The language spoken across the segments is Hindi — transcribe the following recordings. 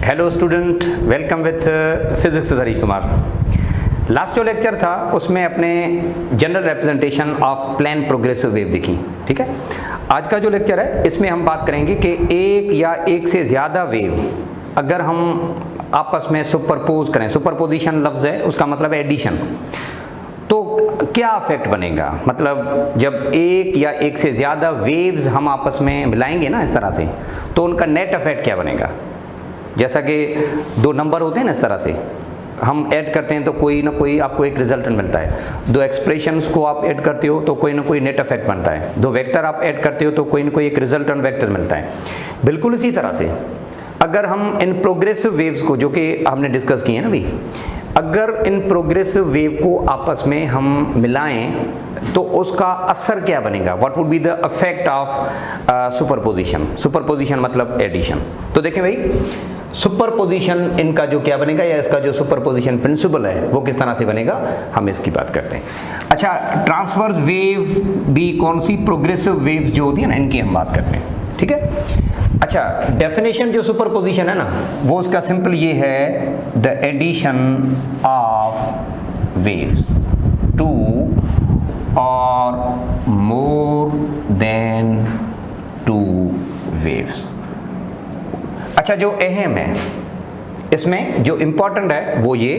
Hello student, welcome with physics Harish Kumar. Last जो लेक्चर था उसमें अपने general representation of plane progressive wave देखी, ठीक है। आज का जो लेक्चर है इसमें हम बात करेंगे कि एक या एक से ज़्यादा वेव अगर हम आपस में सुपरपोज करें, सुपरपोजिशन लफ्ज़ है उसका मतलब है एडिशन, तो क्या इफेक्ट बनेगा। मतलब जब एक या एक से ज़्यादा वेव्स हम आपस में मिलाएंगे ना इस तरह से, तो उनका नेट इफेक्ट क्या बनेगा। जैसा कि दो नंबर होते हैं ना, इस तरह से हम ऐड करते हैं तो कोई ना कोई आपको एक रिजल्टेंट मिलता है। दो एक्सप्रेशंस को आप ऐड करते हो तो कोई ना कोई नेट इफेक्ट बनता है। दो वेक्टर आप ऐड करते हो तो कोई ना कोई एक रिजल्टेंट वेक्टर मिलता है। बिल्कुल इसी तरह से अगर हम इन प्रोग्रेसिव वेव्स को, जो कि हमने डिस्कस किए हैं ना अभी, अगर इन प्रोग्रेसिव वेव को आपस में हम मिलाएं तो उसका असर क्या बनेगा। What would be the effect of superposition. Superposition मतलब एडिशन। तो देखें भाई, सुपरपोजिशन इनका जो क्या बनेगा, या इसका जो सुपरपोजिशन प्रिंसिपल है वो किस तरह से बनेगा, हम इसकी बात करते हैं। अच्छा, ट्रांसवर्स वेव भी कौन सी प्रोग्रेसिव वेव्स जो होती है ना, इनकी हम बात करते हैं, ठीक है। अच्छा, डेफिनेशन जो सुपरपोजिशन है ना, वो उसका सिंपल ये है, the addition of waves two और मोर देन टू वेव्स। अच्छा, जो अहम है इसमें, जो इम्पोर्टेंट है वो ये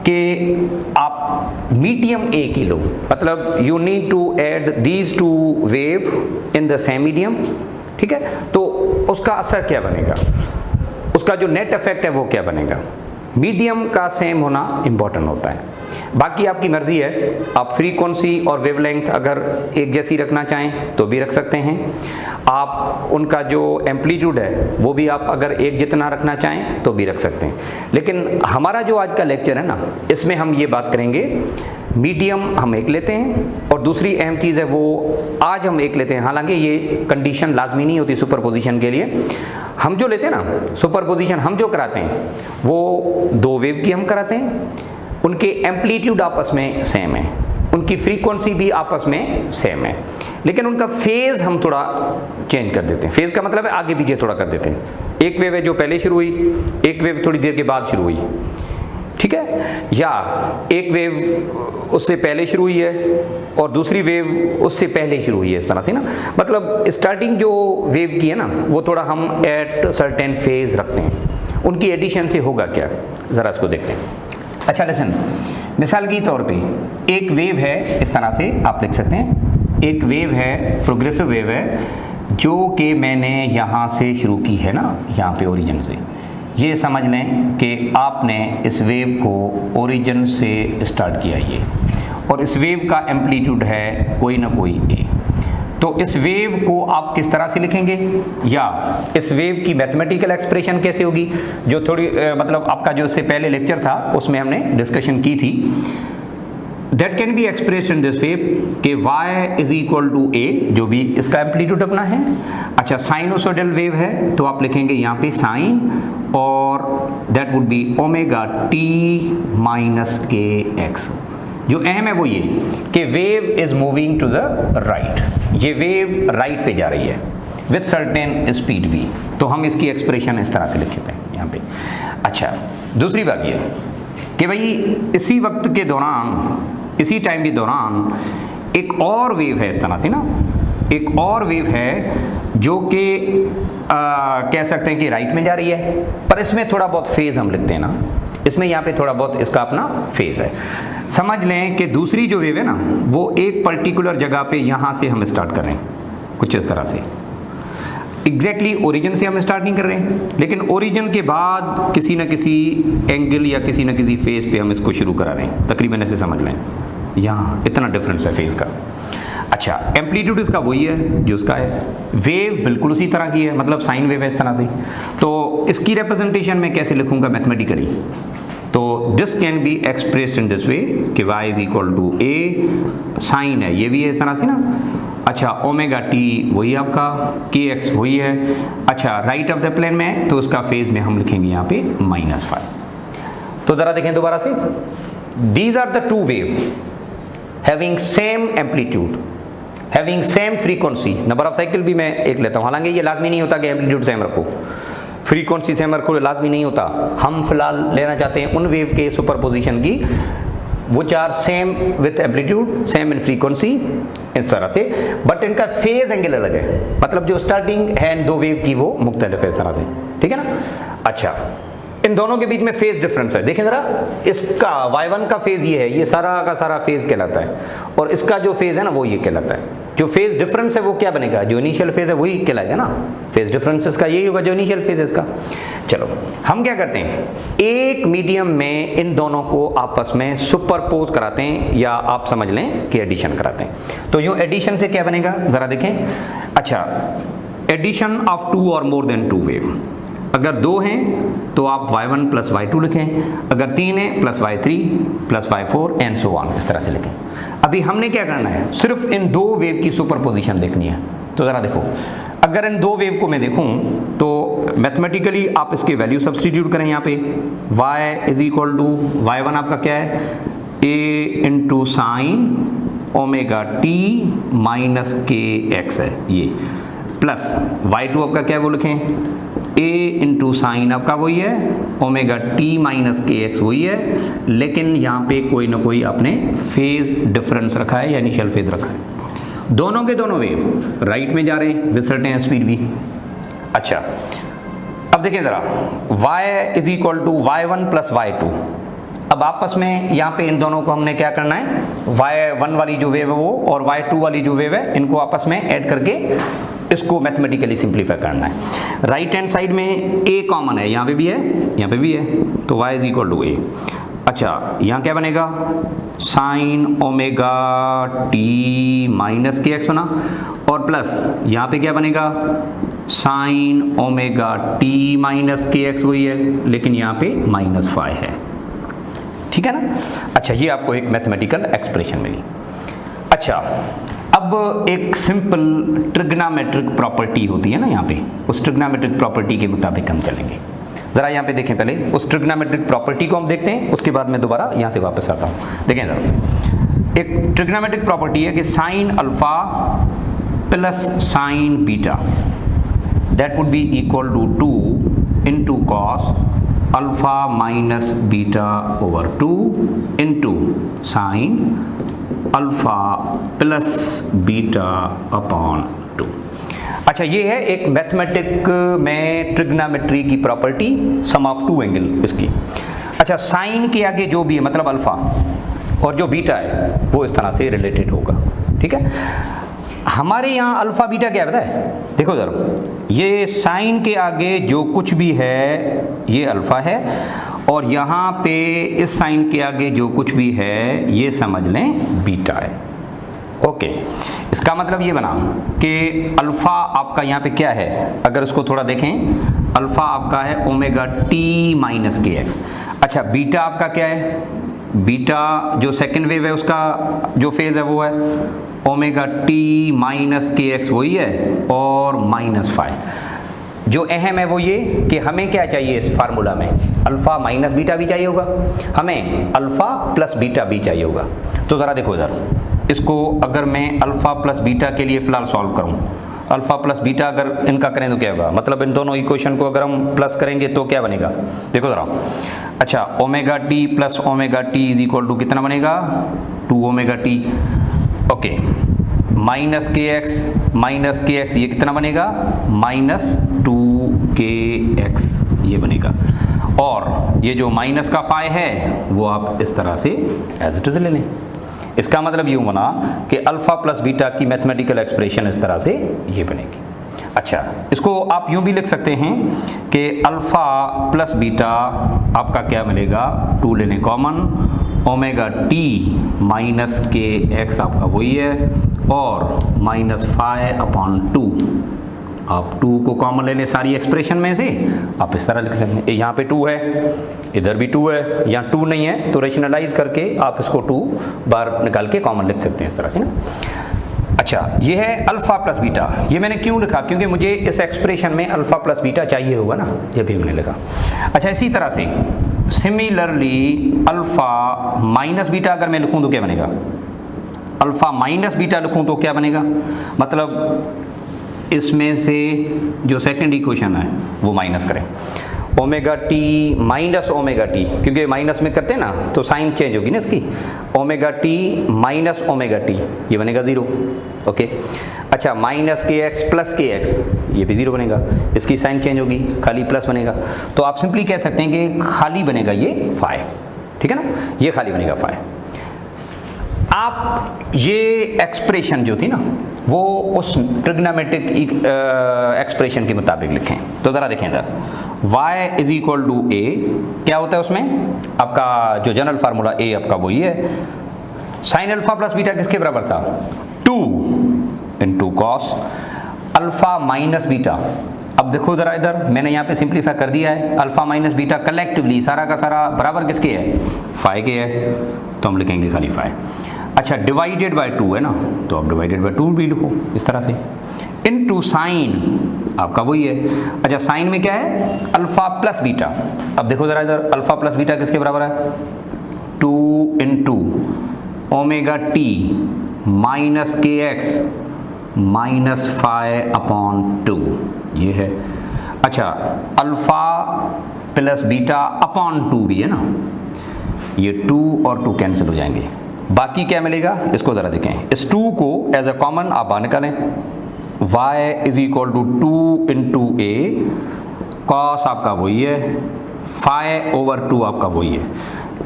कि आप मीडियम ए की लो, मतलब you need to add these two wave in the same medium, ठीक है। तो उसका असर क्या बनेगा, उसका जो नेट इफेक्ट है वो क्या बनेगा। मीडियम का सेम होना इंपॉर्टेंट होता है। बाकी आपकी मर्जी है, आप फ्रीक्वेंसी और वेवलेंथ अगर एक जैसी रखना चाहें तो भी रख सकते हैं। आप उनका जो एम्पलीट्यूड है वो भी आप अगर एक जितना रखना चाहें तो भी रख सकते हैं। लेकिन हमारा जो आज का लेक्चर है ना, इसमें हम ये बात करेंगे, मीडियम हम एक लेते हैं और दूसरी अहम चीज़ है वो आज हम एक लेते हैं। हालांकि ये कंडीशन लाजमी नहीं होती सुपरपोजिशन के लिए। हम जो लेते हैं ना सुपरपोजिशन, हम जो कराते हैं वो दो वेव की हम कराते हैं, उनके एम्पलीट्यूड आपस में सेम है, उनकी फ्रीक्वेंसी भी आपस में सेम है, लेकिन उनका फेज़ हम थोड़ा चेंज कर देते हैं। फेज़ का मतलब है आगे पीछे थोड़ा कर देते हैं। एक वेव है जो पहले शुरू हुई, एक वेव थोड़ी देर के बाद शुरू हुई, ठीक है। या एक वेव उससे पहले शुरू हुई है और दूसरी वेव उससे पहले शुरू हुई है, इस तरह से ना। मतलब स्टार्टिंग जो वेव की है ना, वो थोड़ा हम एट सर्टेन फेज रखते हैं। उनकी एडिशन से होगा क्या, ज़रा इसको देखते हैं। अच्छा लिसन, मिसाल के तौर पे एक वेव है, इस तरह से आप लिख सकते हैं, एक वेव है, प्रोग्रेसिव वेव है, जो कि मैंने यहाँ से शुरू की है ना, यहाँ पे ओरिजिन से। ये समझ लें कि आपने इस वेव को ओरिजिन से स्टार्ट किया ये, और इस वेव का एम्पलीट्यूड है कोई ना कोई ए। तो इस वेव को आप किस तरह से लिखेंगे, या इस वेव की मैथमेटिकल एक्सप्रेशन कैसे होगी, जो थोड़ी मतलब आपका जो इससे पहले लेक्चर था उसमें हमने डिस्कशन की थी। That can be expressed in this way कि y इज इक्वल टू ए, जो भी इसका एम्पलीट्यूड अपना है। अच्छा, साइनोसोडल वेव है तो आप लिखेंगे यहाँ पे साइन, और that would be omega t minus k x. जो अहम है वो ये कि wave is moving to the right, ये वेव राइट पे जा रही है विथ सर्टेन स्पीड v। तो हम इसकी एक्सप्रेशन इस तरह से लिखते हैं यहाँ पे। अच्छा, दूसरी बात ये कि भाई इसी वक्त के दौरान, इसी टाइम के दौरान एक और वेव है, इस तरह से ना, एक और वेव है जो कि कह सकते हैं कि राइट में जा रही है, पर इसमें थोड़ा बहुत फेज हम लिखते हैं ना, इसमें यहाँ पे थोड़ा बहुत इसका अपना फेज है। समझ लें कि दूसरी जो वेव है ना, वो एक पर्टिकुलर जगह पे यहाँ से हम स्टार्ट कर रहे हैं, कुछ इस तरह से। एग्जैक्टली ओरिजिन से हम स्टार्ट नहीं कर रहे हैं, लेकिन ओरिजिन के बाद किसी न किसी एंगल या किसी न किसी फेज पे हम इसको शुरू करा रहे हैं। तकरीबन ऐसे समझ लें, यहाँ इतना डिफरेंस है फेज का। अच्छा, एम्पलीट्यूड इसका वही है जो उसका है, वेव बिल्कुल उसी तरह की है, मतलब साइन वेव है इस तरह से। तो इसकी रिप्रेजेंटेशन मैं कैसे लिखूंगा मैथमेटिकली, तो this can be expressed in this way कि y is equal to A, sine है ये भी है इस तरह से ना। अच्छा, ओमेगा टी वही आपका, के एक्स वही है। अच्छा, राइट ऑफ द प्लेन में तो उसका फेज में हम लिखेंगे यहाँ पे -5। तो ज़रा देखें दोबारा से, these are the two wave having same amplitude, having same frequency. Number of cycle भी मैं एक लेता हूँ, हालांकि ये लाजमी नहीं होता कि एम्पलीट्यूड सेम रखो, फ्रीक्वेंसी से हमारे को लाजमी नहीं होता, हम फिलहाल लेना चाहते हैं उन वेव के सुपरपोजिशन की which are same with amplitude, same in frequency, इस तरह से, बट इनका फेज एंगल अलग है, मतलब जो स्टार्टिंग है इन दो वेव की वो मुख्तलिफ है इस तरह से, ठीक है ना। अच्छा, इन दोनों के बीच में फेज डिफरेंस है, देखें जरा, इसका y1 का फेज ये है, ये सारा का सारा फेज कहलाता है, और इसका जो फेज है ना वो ये कहलाता है। जो फेज डिफरेंस है वो क्या बनेगा, जो इनिशियल फेज है वही कहलाएगा ना, फेज डिफरेंस इसका यही होगा जो इनिशियल फेज है इसका। चलो हम क्या करते हैं, एक मीडियम में इन दोनों को आपस में सुपरपोज कराते हैं, या आप समझ लें कि एडिशन कराते हैं। तो यूं एडिशन से क्या बनेगा जरा देखें। अच्छा, एडिशन ऑफ टू और मोर देन टू वेव, अगर दो हैं तो आप y1 प्लस y2 लिखें, अगर तीन है plus y3 plus y4 and so on, इस तरह से लिखें। अभी हमने क्या करना है, सिर्फ इन दो वेव की सुपरपोजिशन देखनी है। तो ज़रा देखो, अगर इन दो वेव को मैं देखूं तो मैथमेटिकली आप इसके वैल्यू सब्सटीट्यूट करें यहाँ पे, y is equal to y1 आपका क्या है, a into sine omega t minus k x है ये, प्लस y2 आपका क्या है वो लिखें, a इंटू साइन आपका वही है omega t minus k x वही है, लेकिन यहाँ पे कोई ना कोई आपने फेज डिफरेंस रखा है या इनिशियल फेज रखा है। दोनों के दोनों वेव राइट में जा रहे हैं विद सर्टेन स्पीड भी। अच्छा, अब देखें ज़रा, y is equal to y1 plus y2, अब आपस में यहाँ पे इन दोनों को हमने क्या करना है, y1 वाली जो वेव है वो और y2 वाली जो वेव है इनको आपस में ऐड करके इसको मैथमेटिकली सिंप्लीफाई करना है। राइट हैंड साइड में a कॉमन है, यहाँ पे भी है यहाँ पे भी है, तो y is equal to a। अच्छा, यहाँ क्या बनेगा, sine omega t minus k x बना, और प्लस यहाँ पे क्या बनेगा, sine omega t minus k x वही है, लेकिन यहाँ पे माइनस 5 है, ठीक है ना। अच्छा, ये आपको एक मैथमेटिकल एक्सप्रेशन मिली। अच्छा, अब एक सिंपल ट्रिग्नोमेट्रिक प्रॉपर्टी होती है ना यहाँ पे, उस ट्रिग्नोमेट्रिक प्रॉपर्टी के मुताबिक हम चलेंगे। ज़रा यहाँ पे देखें, पहले उस ट्रिग्नोमेट्रिक प्रॉपर्टी को हम देखते हैं, उसके बाद मैं दोबारा यहाँ से वापस आता हूँ। देखें ज़रा, एक ट्रिग्नोमेट्रिक प्रॉपर्टी है कि sine alpha plus sine beta that would be equal to 2 into cos alpha minus beta over 2 into sine alpha plus beta upon 2। अच्छा, ये है एक मैथमेटिक में ट्रिग्नोमेट्री की property, sum of two angle इसकी। अच्छा, साइन के आगे जो भी है मतलब अल्फा और जो बीटा है वो इस तरह से रिलेटेड होगा, ठीक है। हमारे यहाँ अल्फा बीटा क्या पता है, देखो जरा, ये साइन के आगे जो कुछ भी है ये अल्फा है, और यहाँ पे इस साइन के आगे जो कुछ भी है ये समझ लें बीटा है। ओके, इसका मतलब ये बना कि अल्फ़ा आपका यहाँ पे क्या है, अगर इसको थोड़ा देखें, अल्फ़ा आपका है omega t minus k x. अच्छा, बीटा आपका क्या है, बीटा जो सेकेंड वेव है उसका जो फेज़ है वो है omega t minus k x वही है, और माइनस 5। जो अहम है वो ये कि हमें क्या चाहिए इस फार्मूला में, अल्फ़ा माइनस बीटा भी चाहिए होगा, हमें अल्फ़ा प्लस बीटा भी चाहिए होगा। तो ज़रा देखो इधर, इसको अगर मैं अल्फ़ा प्लस बीटा के लिए फ़िलहाल सॉल्व करूं, अल्फ़ा प्लस बीटा अगर इनका करें तो क्या होगा, मतलब इन दोनों इक्वेशन को अगर हम प्लस करेंगे तो क्या बनेगा, देखो ज़रा। अच्छा, omega t plus omega t is equal to कितना बनेगा, 2 omega t. Okay, minus k x ये कितना बनेगा, माइनस 2 के एक्स ये बनेगा, और ये जो माइनस का 5 है वो आप इस तरह से एज इट इज ले लें। इसका मतलब यूँ बना कि अल्फ़ा प्लस बीटा की मैथमेटिकल एक्सप्रेशन इस तरह से ये बनेगी। अच्छा, इसको आप यूँ भी लिख सकते हैं कि अल्फ़ा प्लस बीटा आपका क्या मिलेगा, 2 ले लें common, omega t minus k x आपका वही है, और माइनस 5 अपॉन 2, आप 2 को कॉमन ले लें सारी एक्सप्रेशन में से, आप इस तरह लिख सकते हैं, यहाँ पे 2 है, इधर भी 2 है, यहाँ 2 नहीं है तो रेशनलाइज करके आप इसको 2 बार निकाल के कॉमन लिख सकते हैं इस तरह से ना। अच्छा, ये है अल्फ़ा प्लस बीटा, ये मैंने क्यों लिखा, क्योंकि मुझे इस एक्सप्रेशन में अल्फ़ा प्लस बीटा चाहिए होगा ना, जब भी हमने लिखा। अच्छा, इसी तरह से सिमिलरली अल्फ़ा माइनस बीटा अगर मैं लिखूँ तो क्या बनेगा, अल्फ़ा माइनस बीटा लिखूँ तो क्या बनेगा, मतलब इसमें से जो सेकंड इक्वेशन है वो माइनस करें, omega t minus omega T, क्योंकि माइनस में करते हैं ना तो साइन चेंज होगी ना इसकी, omega t minus omega T ये बनेगा 0। ओके, अच्छा माइनस के एक्स प्लस के एक्स ये भी 0 बनेगा, इसकी साइन चेंज होगी खाली प्लस बनेगा। तो आप सिंपली कह सकते हैं कि खाली बनेगा ये फाइ, ठीक है ना, ये खाली बनेगा फाइ। आप ये एक्सप्रेशन जो थी ना वो उस ट्रिग्नोमेट्रिक एक्सप्रेशन के मुताबिक लिखें। तो ज़रा देखें इधर, y इज इक्वल टू ए, क्या होता है उसमें आपका जो जनरल फार्मूला a आपका वही है, साइन अल्फा प्लस बीटा किसके बराबर था, 2 into cos alpha minus beta. अब देखो ज़रा इधर मैंने यहाँ पे सिंप्लीफाई कर दिया है, अल्फा माइनस बीटा कलेक्टिवली सारा का सारा बराबर किसके है, फाइ के है, तो हम लिखेंगे खाली फाइ। अच्छा डिवाइडेड बाय 2 है ना, तो आप डिवाइडेड बाय 2 भी लिखो इस तरह से, इनटू साइन आपका वही है। अच्छा साइन में क्या है, अल्फा प्लस बीटा। अब देखो जरा इधर, अल्फा प्लस बीटा किसके बराबर है, 2 into omega t minus k x minus phi upon 2 ये है। अच्छा अल्फा प्लस बीटा अपॉन 2 भी है ना, ये 2 और 2 कैंसिल हो जाएंगे, बाकी क्या मिलेगा इसको ज़रा देखें, इस 2 को एज अ कॉमन आप बाहर निकालें, y is equal to 2 into A, cos आपका वही है, फाइ ओवर 2 आपका वही है,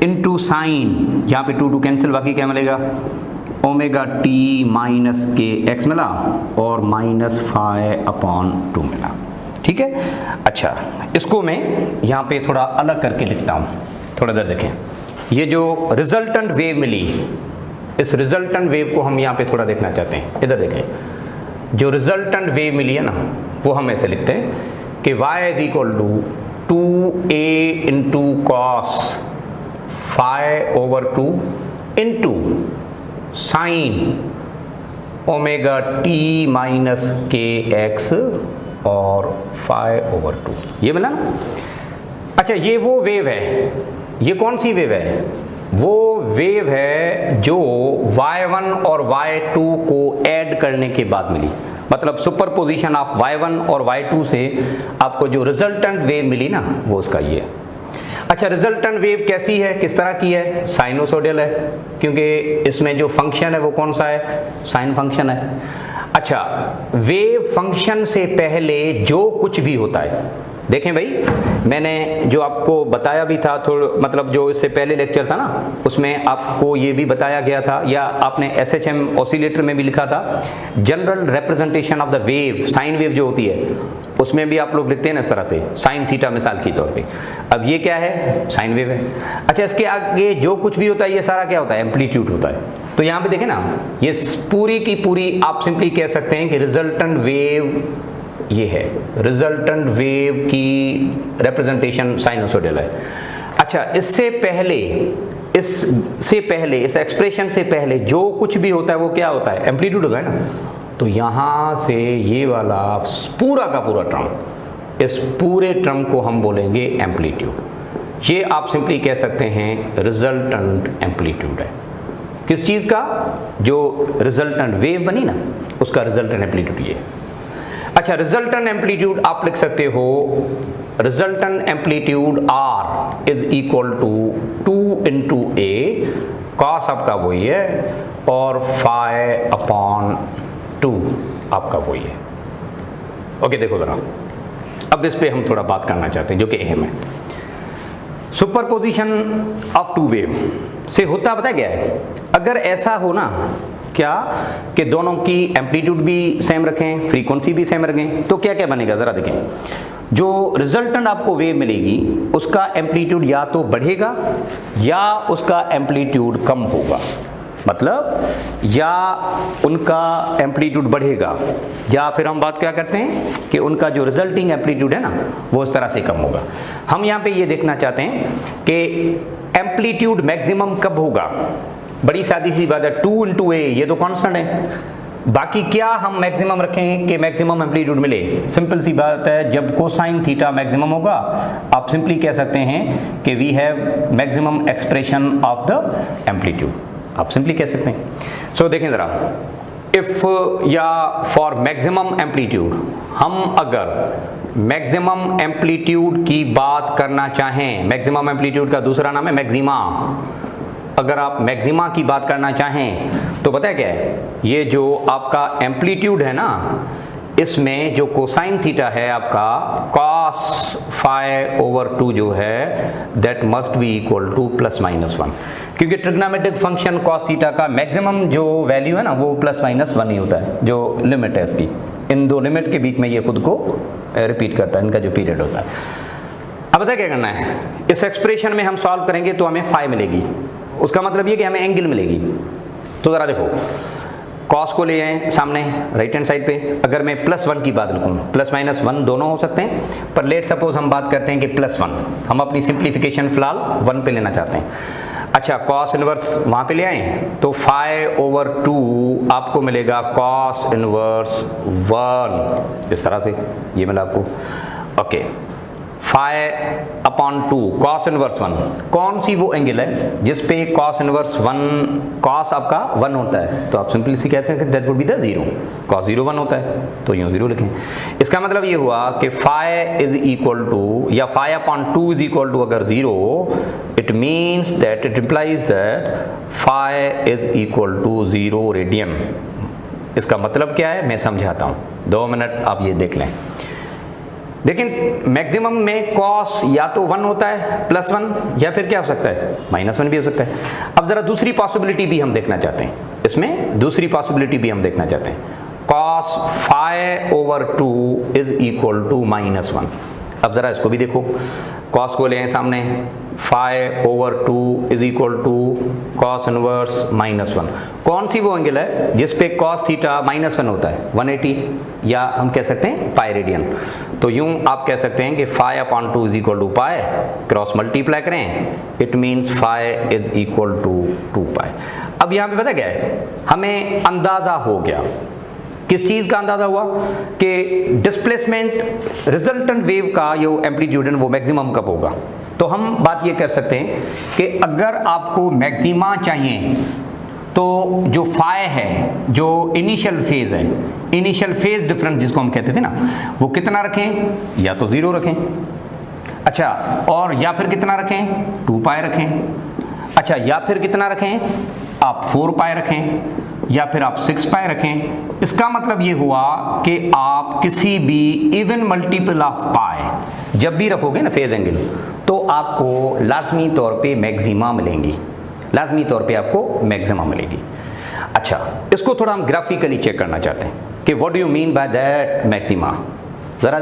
इंटू साइन, यहाँ पे 2 कैंसिल, बाकी क्या मिलेगा, omega t minus k x मिला और माइनस फाइ अपॉन 2 मिला, ठीक है। अच्छा इसको मैं यहाँ पे थोड़ा अलग करके लिखता हूँ, थोड़ा देर देखें, ये जो रिजल्टेंट वेव मिली, इस रिजल्टेंट वेव को हम यहाँ पे थोड़ा देखना चाहते हैं। इधर देखें, जो रिजल्टेंट वेव मिली है ना वो हम ऐसे लिखते हैं कि y is equal to 2a into cos phi over 2 into sine omega t minus k x और फाइ ओवर 2, ये मिला ना। अच्छा ये वो वेव है, ये कौन सी वेव है, वो वेव है जो y1 और y2 को ऐड करने के बाद मिली, मतलब सुपरपोजिशन ऑफ y1 और y2 से आपको जो रिजल्टेंट वेव मिली ना वो उसका ये है। अच्छा रिजल्टेंट वेव कैसी है, किस तरह की है, साइनोसोडियल है, क्योंकि इसमें जो फंक्शन है वो कौन सा है, साइन फंक्शन है। अच्छा वेव फंक्शन से पहले जो कुछ भी होता है, देखें भाई मैंने जो आपको बताया भी था थोड़ा, मतलब जो इससे पहले लेक्चर था ना उसमें आपको ये भी बताया गया था, या आपने SHM ऑसिलेटर में भी लिखा था, general representation of the wave, sine wave जो होती है उसमें भी आप लोग लिखते हैं ना इस तरह से, साइन थीटा मिसाल के तौर पे। अब ये क्या है, साइन वेव है। अच्छा इसके आगे जो कुछ भी होता है ये सारा क्या होता है, एम्पलीट्यूड होता है। तो यहाँ पे देखें ना, ये पूरी की पूरी आप सिंपली कह सकते हैं कि रिजल्टेंट वेव ये है, रिजल्टेंट वेव की रिप्रेजेंटेशन साइनोसोडियल है। अच्छा इससे पहले इस एक्सप्रेशन से पहले जो कुछ भी होता है वो क्या होता है, एम्पलीट्यूड होता है ना। तो यहाँ से ये वाला पूरा का पूरा टर्म, इस पूरे टर्म को हम बोलेंगे एम्पलीट्यूड। ये आप सिंपली कह सकते हैं रिजल्टेंट एम्पलीट्यूड है, किस चीज़ का, जो रिजल्टेंट वेव बनी ना उसका रिजल्टेंट एम्पलीट्यूड ये। अच्छा रिजल्टेंट एम्पलीट्यूड आप लिख सकते हो, resultant amplitude R is equal to 2 into A, cos आपका वही है और फाइ अपॉन 2 आपका वही है। ओके देखो जरा, अब इस पे हम थोड़ा बात करना चाहते हैं जो कि अहम है। सुपरपोजिशन ऑफ टू वेव से होता पता क्या है, अगर ऐसा हो ना क्या कि दोनों की एम्पलीट्यूड भी सेम रखें, फ्रीक्वेंसी भी सेम रखें, तो क्या क्या बनेगा ज़रा देखें। जो रिजल्टेंट आपको वेव मिलेगी उसका एम्पलीट्यूड या तो बढ़ेगा या उसका एम्पलीट्यूड कम होगा, मतलब या उनका एम्पलीट्यूड बढ़ेगा या फिर हम बात क्या करते हैं कि उनका जो रिजल्टिंग एम्पलीट्यूड है ना वो उस तरह से कम होगा। हम यहाँ पे ये देखना चाहते हैं कि एम्पलीट्यूड मैक्सिमम कब होगा। बड़ी सादी सी बात है, 2 इंटू ए ये तो कांस्टेंट है, बाकी क्या हम मैक्सिमम रखें कि मैक्सिमम एम्पलीट्यूड मिले। सिंपल सी बात है, जब कोसाइन थीटा मैक्सिमम होगा आप सिंपली कह सकते हैं कि we have maximum expression of the amplitude, आप सिंपली कह सकते हैं। सो देखें ज़रा, इफ या फॉर मैक्सिमम एम्पलीट्यूड, हम अगर मैक्सिमम एम्पलीट्यूड की बात करना चाहें, मैक्सिमम एम्पलीट्यूड का दूसरा नाम है मैक्सिमा, अगर आप मैक्सिमा की बात करना चाहें तो पता है क्या है, ये जो आपका एम्पलीट्यूड है ना, इसमें जो कोसाइन थीटा है आपका cos phi ओवर 2 जो है that must be equal to +-1, क्योंकि ट्रिग्नोमेट्रिक फंक्शन cos थीटा का मैक्सिमम जो वैल्यू है ना वो +-1 ही होता है, जो लिमिट है इसकी, इन दो लिमिट के बीच में ये खुद को रिपीट करता है, इनका जो पीरियड होता है। अब पता क्या करना है, इस एक्सप्रेशन में हम सॉल्व करेंगे तो हमें फाई मिलेगी, उसका मतलब ये कि हमें एंगल मिलेगी। तो ज़रा देखो, कॉस को ले आए सामने राइट हैंड साइड पे, अगर मैं +1 की बात लिखूँ, +-1 दोनों हो सकते हैं, पर लेट सपोज हम बात करते हैं कि +1, हम अपनी सिंप्लीफिकेशन फिलहाल 1 पे लेना चाहते हैं। अच्छा, कॉस इनवर्स वहाँ पे ले आए तो phi ओवर 2 आपको मिलेगा कॉस इनवर्स 1, इस तरह से ये मिला आपको। Okay, phi upon 2 cos inverse 1, कौन सी वो एंगल है जिस पे cos इनवर्स 1 cos आपका 1 होता है, तो आप सिंपली सी कहते हैं कि that would be the 0, cos 0 1 होता है तो यूँ 0 लिखें। इसका मतलब ये हुआ कि phi इज इक्वल टू या phi upon 2 is equal to अगर 0, it means that it implies that phi is equal to 0 radian. इसका मतलब क्या है मैं समझाता हूँ, 2 मिनट आप ये देख लें। लेकिन मैक्सिमम में कॉस या तो 1 होता है +1, या फिर क्या हो सकता है -1 भी हो सकता है। अब जरा दूसरी पॉसिबिलिटी भी हम देखना चाहते हैं, इसमें दूसरी पॉसिबिलिटी भी हम देखना चाहते हैं, cos phi over 2 is equal to -1। अब जरा इसको भी देखो, cos को ले आए सामने, phi over 2 is equal to cos inverse -1। कौन सी वो एंगल है जिस पे cos थीटा -1 होता है, 180, या हम कह सकते हैं पाई रेडियन। तो यूं आप कह सकते हैं कि phi upon 2 is equal to pi, cross multiply करें, it means phi is equal to 2 pi. अब यहाँ पे पता क्या है, हमें अंदाजा हो गया, किस चीज़ का अंदाजा हुआ कि डिस्प्लेसमेंट रिजल्टेंट वेव का जो एम्पलीट्यूड है वो मैक्सिमम कब होगा। तो हम बात ये कर सकते हैं कि अगर आपको मैक्सिमा चाहिए तो जो phi है, जो इनिशियल फेज है, इनिशियल फेज डिफरेंस जिसको हम कहते थे ना, वो कितना रखें, या तो 0 रखें, अच्छा, और या फिर कितना रखें 2 पाई रखें, अच्छा, या फिर कितना रखें आप 4 पाई रखें, या फिर आप 6 पाई रखें। इसका मतलब ये हुआ कि आप किसी भी इवन मल्टीपल ऑफ पाई जब भी रखोगे ना फेज एंगल, तो आपको लाजमी तौर पे मैक्सिमा मिलेंगी, लाजमी तौर पे आपको मैक्सिमा मिलेगी। अच्छा, इसको थोड़ा हम ग्राफिकली चेक करना चाहते हैं कि what do you mean by that maxima. ज़रा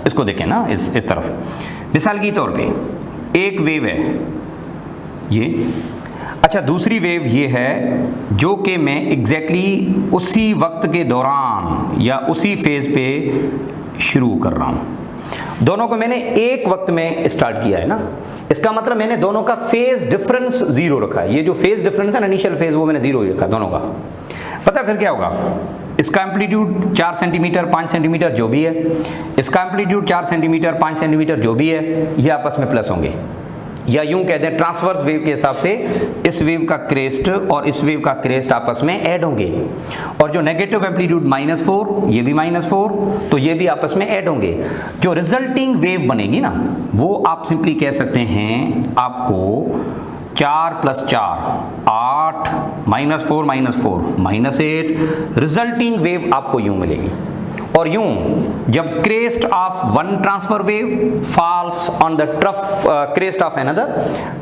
इसको देखें ना, इस तरफ मिसाल के तौर पे एक वेव है ये, अच्छा, दूसरी वेव ये है जो कि मैं एग्जैक्टली उसी वक्त के दौरान या उसी फेज पे शुरू कर रहा हूँ। दोनों को मैंने एक वक्त में स्टार्ट किया है ना, इसका मतलब मैंने दोनों का फेज डिफरेंस 0 रखा है। ये जो फेज डिफरेंस है ना, इनिशियल फेज, वो मैंने 0 ही रखा दोनों का। पता है फिर क्या होगा, इसका एम्पलीट्यूड 4 सेंटीमीटर 5 सेंटीमीटर जो भी है, इसका एम्पलीट्यूड 4 सेंटीमीटर 5 सेंटीमीटर जो भी है, ये आपस में प्लस होंगे, या यूं कहते हैं ट्रांसवर्स वेव के हिसाब से इस वेव का क्रेस्ट और इस वेव का क्रेस्ट आपस में ऐड होंगे, और जो नेगेटिव एम्पलीट्यूड -4, ये भी -4, तो ये भी आपस में ऐड होंगे। जो रिजल्टिंग वेव बनेगी ना, वो आप सिंपली कह सकते हैं आपको 4 + 4 8 -4 -8 रिजल्टिंग वेव आपको यूं मिलेगी। और यूं जब crest of one transfer wave falls on the trough crest of another,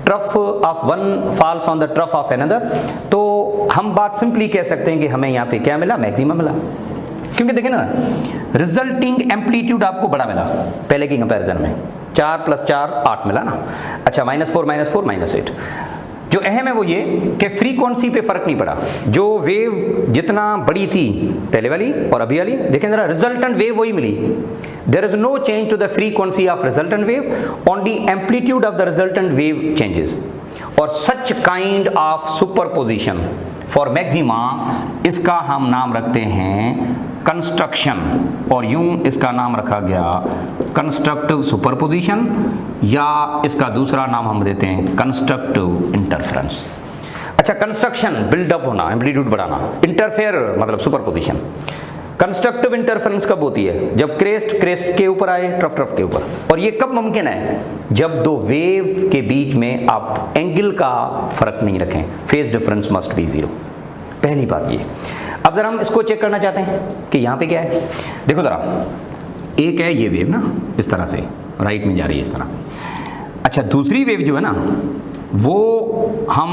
trough of one falls on the trough of another, तो हम बात सिंपली कह सकते हैं कि हमें यहाँ पे क्या मिला, मैक्सिमम मिला। क्योंकि देखिए ना, रिजल्टिंग एम्पलीट्यूड आपको बड़ा मिला पहले की कंपैरिजन में, 4 + 4 8 मिला ना। अच्छा, -4 -4 -8। जो अहम है वो ये कि फ्रीक्वेंसी पे फर्क नहीं पड़ा, जो वेव जितना बड़ी थी पहले वाली और अभी वाली, देखें जरा, रिजल्टेंट वेव वही मिली। There is no change to the frequency of resultant wave, only amplitude of the resultant wave changes. और such kind of superposition for maxima, इसका हम नाम रखते हैं कंस्ट्रक्शन, और यूं इसका नाम रखा गया कंस्ट्रक्टिव सुपरपोजिशन, या इसका दूसरा नाम हम देते हैं कंस्ट्रक्टिव इंटरफेरेंस। अच्छा, कंस्ट्रक्शन, बिल्डअप होना, एम्पलीट्यूड बढ़ाना, इंटरफेयर मतलब सुपरपोजिशन। कंस्ट्रक्टिव इंटरफेरेंस कब होती है? जब क्रेस्ट क्रेस्ट के ऊपर आए, ट्रफ ट्रफ के ऊपर। और ये कब मुमकिन है? जब दो वेव के बीच में आप एंगल का फर्क नहीं रखें, फेज डिफरेंस मस्ट बी 0। पहली बात ये। अब जरा हम इसको चेक करना चाहते हैं कि यहाँ पे क्या है। देखो जरा, एक है ये वेव ना, इस तरह से राइट में जा रही है इस तरह से। अच्छा, दूसरी वेव जो है ना, वो हम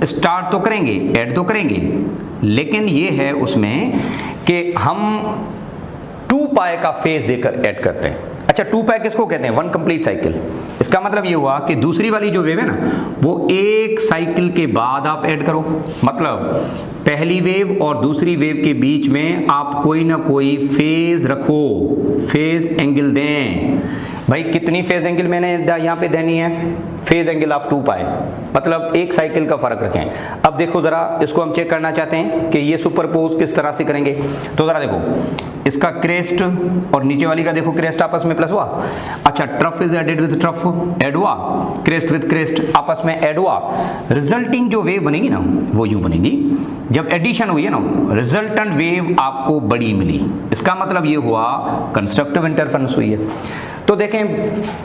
स्टार्ट तो करेंगे, ऐड तो करेंगे, लेकिन ये है उसमें कि हम 2 पाई का फेज देकर ऐड करते हैं। अच्छा, 2 पाई किसको कहते हैं? 1 कंप्लीट साइकिल। इसका मतलब ये हुआ कि दूसरी वाली जो वेव है ना, वो एक साइकिल के बाद आप ऐड करो। मतलब पहली वेव और दूसरी वेव के बीच में आप कोई ना कोई फेज रखो, फेज एंगल दें। भाई कितनी फेज एंगल मैंने यहाँ पे देनी है? फेज एंगल ऑफ 2 पाई, मतलब एक साइकिल का फर्क रखें। अब देखो जरा, इसको हम चेक करना चाहते हैं कि ये सुपरपोज किस तरह से करेंगे। तो जरा देखो, इसका क्रेस्ट और नीचे वाली का देखो, क्रेस्ट आपस में प्लस हुआ। अच्छा, trough is added with trough, add हुआ, क्रेस्ट विद क्रेस्ट आपस में ऐड हुआ। रिजल्टिंग जो वेव बनेगी ना, वो यूं बनेगी। जब एडिशन हुई है ना, रिजल्टेंट वेव आपको बड़ी मिली। इसका मतलब ये हुआ कंस्ट्रक्टिव इंटरफेरेंस हुई है। तो देखें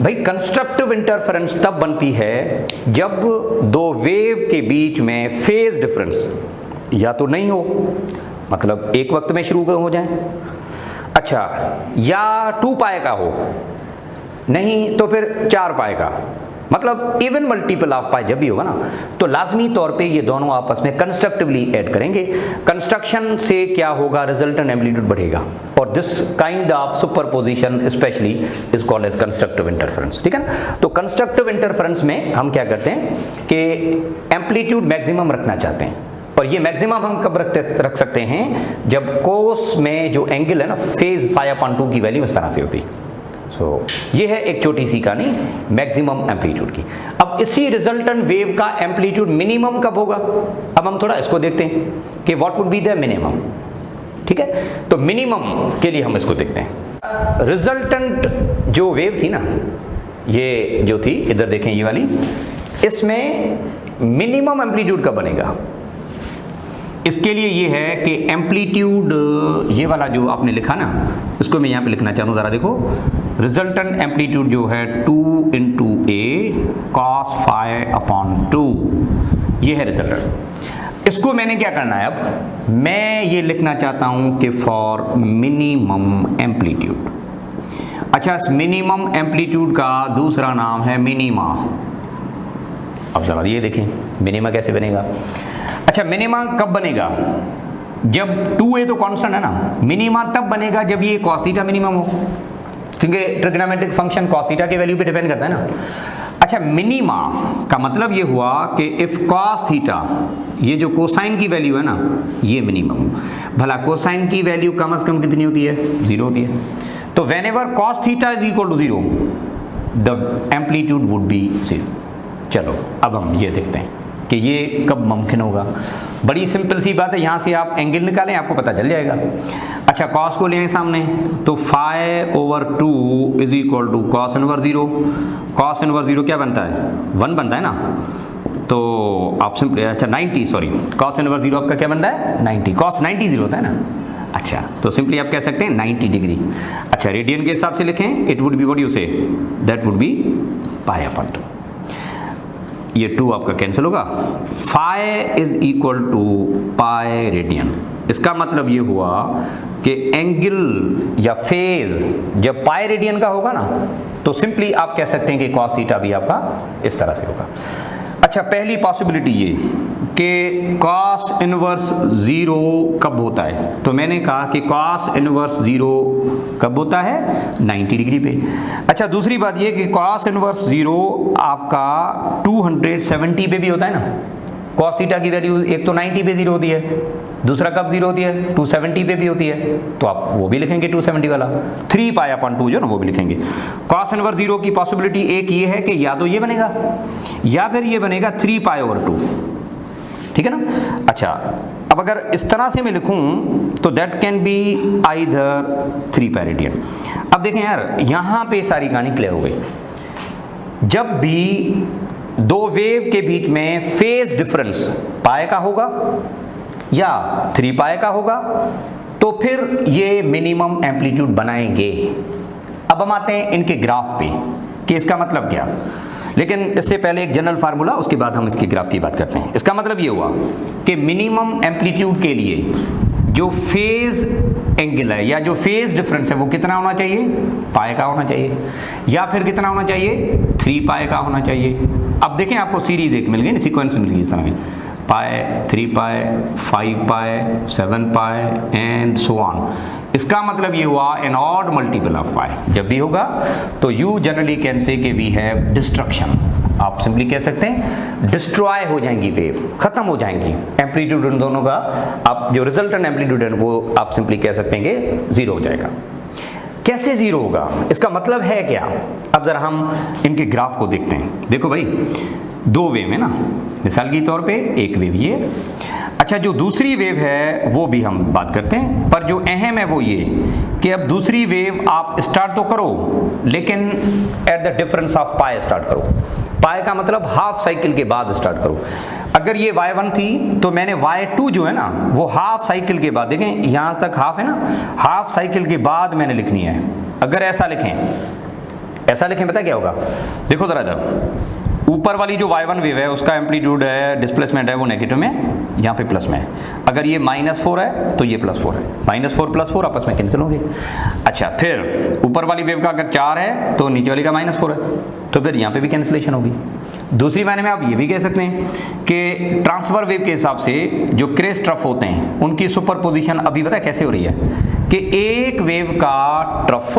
भाई, कंस्ट्रक्टिव इंटरफेरेंस तब बनती है जब दो वेव के बीच में फेज डिफरेंस या तो नहीं हो, मतलब एक वक्त में शुरू हो जाए, अच्छा, या 2 पाई का हो, नहीं तो फिर 4 पाई का, मतलब इवन मल्टीपल ऑफ पाई जब भी होगा ना, तो लाजमी तौर पे ये दोनों आपस में कंस्ट्रक्टिवली ऐड करेंगे। कंस्ट्रक्शन से क्या होगा? रिजल्टेंट एम्पलीट्यूड बढ़ेगा। और this kind of superposition specially is called as constructive interference. ठीक है ना? तो कंस्ट्रक्टिव इंटरफेरेंस में हम क्या करते हैं कि एम्पलीट्यूड मैक्सिमम रखना चाहते हैं। और ये मैक्सिमम हम कब रख सकते हैं? जब कोस में जो एंगल है ना, फेज φ/2 की वैल्यू इस तरह से होती है। ये है एक छोटी सी कहानी मैक्सिमम एम्पलीट्यूड की। अब इसी रिजल्टेंट वेव का एम्पलीट्यूड मिनिमम कब होगा? अब हम थोड़ा इसको देखते हैं कि what would be the minimum. ठीक है, तो मिनिमम के लिए हम इसको देखते हैं। रिजल्टेंट जो वेव थी ना, ये जो थी, इधर देखें ये वाली, इसमें मिनिमम एम्पलीट्यूड कब बनेगा? इसके लिए ये है कि एम्पलीट्यूड, ये वाला जो आपने लिखा ना, इसको मैं यहाँ पे लिखना चाहता हूँ। ज़रा देखो, रिजल्टेंट एम्पलीट्यूड जो है 2 × a cos φ/2, ये है रिजल्टेंट। इसको मैंने क्या करना है? अब मैं ये लिखना चाहता हूँ कि फॉर मिनिमम एम्पलीट्यूड। अच्छा, इस मिनिमम एम्पलीट्यूड का दूसरा नाम है मिनिमा। अब ज़रा ये देखें, मिनिमा कैसे बनेगा? अच्छा, मिनिमा कब बनेगा? जब 2a तो कांस्टेंट है ना। मिनिमा तब बनेगा जब ये cos थीटा मिनिमम हो, क्योंकि ट्रिग्नोमेट्रिक फंक्शन cos थीटा की वैल्यू पे डिपेंड करता है ना। अच्छा, मिनिमा का मतलब ये हुआ कि इफ cos थीटा, ये जो कोसाइन की वैल्यू है ना, ये मिनिमम। भला कोसाइन की वैल्यू कम से कम कितनी होती है? 0 होती है। तो whenever cos theta is equal to 0, the amplitude would be 0। चलो अब हम ये देखते हैं कि ये कब मुमकिन होगा। बड़ी सिंपल सी बात है, यहाँ से आप एंगल निकालें, आपको पता चल जाएगा। अच्छा, cos को लें सामने, तो φ/2 is equal to cos inverse 0। cos inverse 0 क्या बनता है? 1 बनता है ना। तो आप सिंपली, अच्छा 90, सॉरी, cos इनवर्स 0 आपका क्या बनता है? 90। cos 90 0 होता है ना। अच्छा, तो सिंपली आप कह सकते हैं 90 डिग्री। अच्छा, रेडियन के हिसाब से लिखें, it would be, what you say, that would be π/2। ये 2 आपका कैंसिल होगा। φ is equal to pi radian. इसका मतलब ये हुआ कि एंगल या फेज जब पाई रेडियन का होगा ना, तो सिंपली आप कह सकते हैं कि cos थीटा भी आपका इस तरह से होगा। अच्छा, पहली पॉसिबिलिटी ये कि cos इनवर्स 0 कब होता है? तो मैंने कहा कि cos इनवर्स 0 कब होता है? 90 डिग्री पे। अच्छा, दूसरी बात ये कि cos इनवर्स 0 आपका 270 पे भी होता है ना। cos थीटा की वैल्यू एक तो 90 पे 0 होती है, दूसरा कब 0 होती है? 270 पे भी होती है, तो आप वो भी लिखेंगे 270 वाला। 3 π/2 जो ना, वो भी लिखेंगे। cos इनवर्स 0 की पॉसिबिलिटी एक ये है कि या तो ये बनेगा या फिर ये बनेगा 3π/2। ठीक है ना। अच्छा, अब अगर इस तरह से मैं लिखूं तो that can be either 3 pi radian. अब देखें यार, यहां पे सारी कहानी क्लियर हो गई। जब भी दो वेव के बीच में फेज डिफरेंस पाई का होगा या 3 पाई का होगा, तो फिर ये मिनिमम एम्पलीट्यूड बनाएंगे। अब हम आते हैं इनके ग्राफ पे कि इसका मतलब क्या, लेकिन इससे पहले एक जनरल फार्मूला, उसके बाद हम इसके ग्राफ की बात करते हैं। इसका मतलब ये हुआ कि मिनिमम एम्पलीट्यूड के लिए जो फेज एंगल है या जो फेज डिफरेंस है वो कितना होना चाहिए, पाई का होना चाहिए, या फिर कितना होना चाहिए, 3 पाई का होना चाहिए। अब देखें आपको सीरीज एक मिल गई, सीक्वेंस मिल गई इस तरह में, पाई, 3 पाई, 5 पाई, 7 पाई एंड सो ऑन। इसका मतलब ये हुआ एन ऑड मल्टीपल ऑफ पाई जब भी होगा तो यू जनरली कैन से कि वी हैव डिस्ट्रक्शन। आप सिंपली कह सकते हैं डिस्ट्रॉय हो जाएंगी वेव, खत्म हो जाएंगी, एम्पलीट्यूड उन दोनों का, आप जो रिजल्टेंट एम्पलीट्यूड है वो आप सिंपली कह सकते हैं कि जीरो हो जाएगा। कैसे जीरो होगा, इसका मतलब है क्या? अब जरा हम इनके ग्राफ को देखते हैं। देखो भाई, दो वेव है ना, मिसाल के तौर पे एक वेव ये, अच्छा जो दूसरी वेव है वो भी हम बात करते हैं, पर जो अहम है वो ये कि अब दूसरी वेव आप स्टार्ट तो करो लेकिन at the difference of pi start करो। पाई का मतलब हाफ साइकिल के बाद स्टार्ट करो। अगर ये y1 थी तो मैंने y2 जो है ना वो हाफ साइकिल के बाद, देखें यहाँ तक हाफ है ना, हाफ साइकिल के बाद मैंने लिखनी है। अगर ऐसा लिखें पता क्या होगा, देखो जरा इधर ऊपर वाली जो y1 वेव है उसका एम्पलीट्यूड है, डिस्प्लेसमेंट है वो नेगेटिव में, यहाँ पे प्लस में है। अगर ये -4 है तो ये +4 है, -4 + 4 आपस में कैंसिल होंगे। अच्छा फिर ऊपर वाली वेव का अगर 4 है तो नीचे वाली का -4 है, तो फिर यहाँ पे भी कैंसिलेशन होगी। दूसरी मायने में आप ये भी कह सकते हैं कि ट्रांसफर वेव के हिसाब से जो क्रेस्ट ट्रफ होते हैं उनकी सुपरपोजिशन अभी पता है कैसे हो रही है कि एक वेव का ट्रफ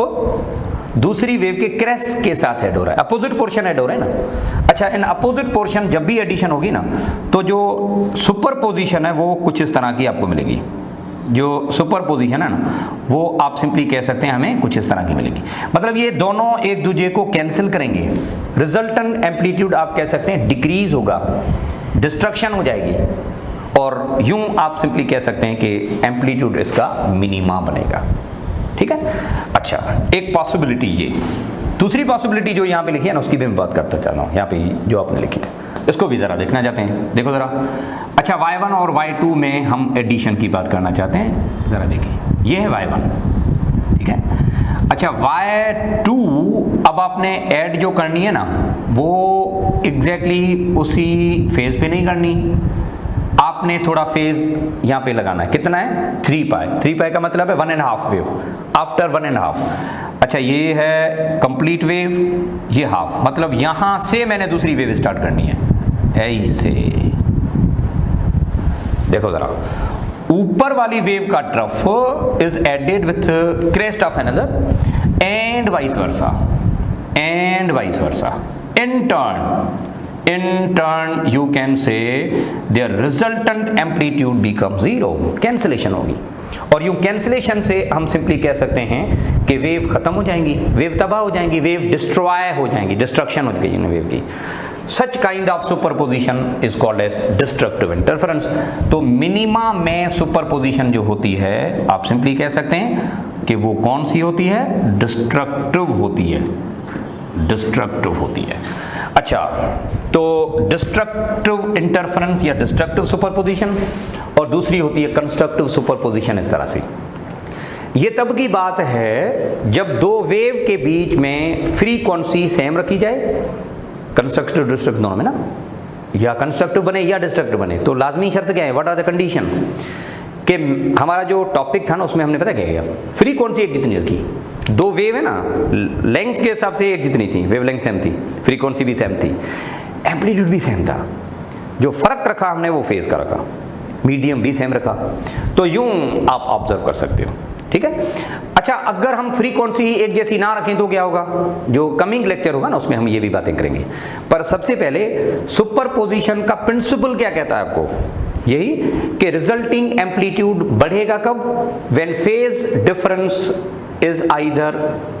दूसरी वेव के क्रेस्ट के साथ ऐड हो रहा है, अपोजिट पोर्शन ऐड हो रहा है ना। अच्छा इन अपोजिट पोर्शन जब भी एडिशन होगी ना तो जो सुपरपोजिशन है वो कुछ इस तरह की आपको मिलेगी। जो सुपरपोजिशन है ना वो आप सिंपली कह सकते हैं हमें कुछ इस तरह की मिलेगी। मतलब ये दोनों एक दूसरे को कैंसिल करेंगे, रिजल्टेंट एम्पलीट्यूड आप कह सकते हैं डिक्रीज होगा, डिस्ट्रक्शन हो जाएगी, और यूं आप सिंपली कह सकते हैं कि एम्पलीट्यूड इसका मिनिमा बनेगा। ठीक है। अच्छा एक पॉसिबिलिटी ये, दूसरी पॉसिबिलिटी जो यहाँ पे लिखी है ना उसकी भी मैं बात करता चल रहा हूँ। यहाँ पे जो आपने लिखी है इसको भी ज़रा देखना चाहते हैं, देखो ज़रा। अच्छा y1 और y2 में हम एडिशन की बात करना चाहते हैं, ज़रा देखिए ये है y1, ठीक है। अच्छा y2 अब आपने ऐड जो करनी है ना वो एग्जैक्टली उसी फेज पे नहीं करनी, आपने थोड़ा फेज यहाँ पे लगाना है। कितना है 3 पाई, 3 पाई का मतलब है 1.5 वेव आफ्टर 1.5। अच्छा ये है कंप्लीट वेव, ये हाफ, मतलब यहां से मैंने दूसरी वेव स्टार्ट करनी है ऐसे। देखो जरा ऊपर वाली वेव का trough is added with crest of another and vice versa, in turn you can say their resultant amplitude becomes 0, cancellation होगी। और यूं कैंसिलेशन से हम सिंपली कह सकते हैं कि वेव खत्म हो जाएंगी, वेव तबाह हो जाएंगी, वेव डिस्ट्रॉय हो जाएंगी, डिस्ट्रक्शन हो जाएगी वेव की। Such kind of superposition is called as destructive interference. तो मिनिमा में सुपरपोजिशन जो होती है आप सिंपली कह सकते हैं कि वो कौन सी होती है, डिस्ट्रक्टिव होती है, डिस्ट्रक्टिव होती है। अच्छा तो डिस्ट्रक्टिव इंटरफेरेंस या डिस्ट्रक्टिव सुपरपोजिशन, और दूसरी होती है कंस्ट्रक्टिव सुपरपोजिशन। इस तरह से ये तब की बात है जब दो वेव के बीच में फ्रीक्वेंसी सेम रखी जाए, कंस्ट्रक्टिव डिस्ट्रक्टिव दोनों में ना, या कंस्ट्रक्टिव बने या डिस्ट्रक्टिव बने। तो लाजमी शर्त क्या है, व्हाट आर द कंडीशन, कि हमारा जो टॉपिक था ना उसमें हमने पता क्या किया, फ्रीक्वेंसी एक जितनी रखी, दो वेव है ना लेंथ के हिसाब से एक जितनी थी, वेव लेंथ सेम थी, फ्रीक्वेंसी भी सेम थी, एम्पलीट्यूड भी सेम था, जो फर्क रखा हमने वो फेज का रखा, मीडियम भी सेम रखा। तो यूं आप ऑब्जर्व कर सकते हो, ठीक है। अच्छा अगर हम फ्रीक्वेंसी एक जैसी ना रखें तो क्या होगा, जो कमिंग लेक्चर होगा ना उसमें हम ये भी बातें करेंगे। पर सबसे पहले सुपरपोजिशन का प्रिंसिपल क्या कहता है आपको, यही कि रिजल्टिंग एम्पलीट्यूड बढ़ेगा कब, when phase difference is either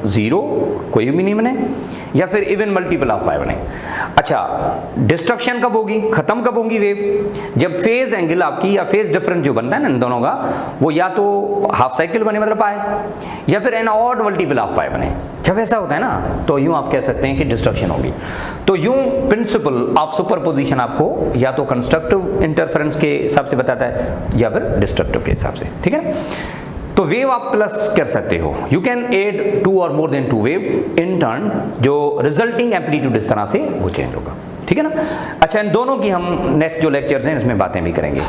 0, कोई भी नहीं बने, या फिर इवन मल्टीपल ऑफ y बने। अच्छा, डिस्ट्रक्शन कब होगी, खत्म कब होगी वेव, जब फेज एंगल आपकी या फेज डिफरेंस जो बनता है ना इन दोनों का, वो या तो हाफ साइकिल बने मतलब पाए, या फिर एन ऑड मल्टीपल ऑफ पाए बने। जब ऐसा होता है ना तो यूं आप कह सकते हैं कि डिस्ट्रक्शन होगी। तो यूं प्रिंसिपल ऑफ सुपरपोजिशन आपको या तो कंस्ट्रक्टिव इंटरफेरेंस के हिसाब से बताता है या फिर डिस्ट्रक्टिव के हिसाब से, ठीक है ना। तो वेव आप प्लस कर सकते हो, यू कैन एड 2 और more then 2 wave in turn, जो रिजल्टिंग एम्पलीट्यूड इस तरह से वो चेंज होगा, ठीक है ना। अच्छा, इन दोनों की हम नेक्स्ट जो लेक्चर्स हैं इसमें बातें भी करेंगे।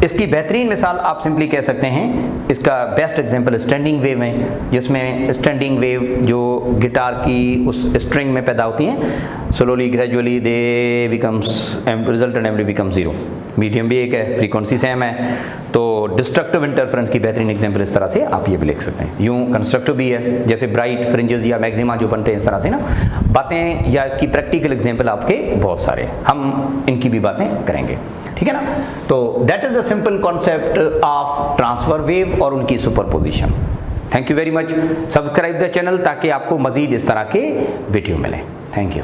इसकी बेहतरीन मिसाल आप सिंपली कह सकते हैं, इसका बेस्ट एग्जांपल स्टैंडिंग वेव है, जिसमें स्टैंडिंग वेव जो गिटार की उस स्ट्रिंग में पैदा होती हैं, slowly gradually they becomes resultant amplitude becomes 0, medium भी एक है, फ्रीक्वेंसी सेम है। तो डिस्ट्रक्टिव इंटरफेरेंस की बेहतरीन एग्जांपल इस तरह से आप ये भी लिख सकते हैं। यूं कंस्ट्रक्टिव भी है, जैसे ब्राइट फ्रिंजेस या मैक्सिमा जो बनते हैं इस तरह से ना बातें, या इसकी प्रैक्टिकल एग्जांपल आपके बहुत सारे, हम इनकी भी बातें करेंगे, ठीक है ना। तो that is the simple concept of transfer wave और उनकी superposition. Thank you very much. Subscribe the channel ताकि आपको मजीद इस तरह के वीडियो मिले। Thank you.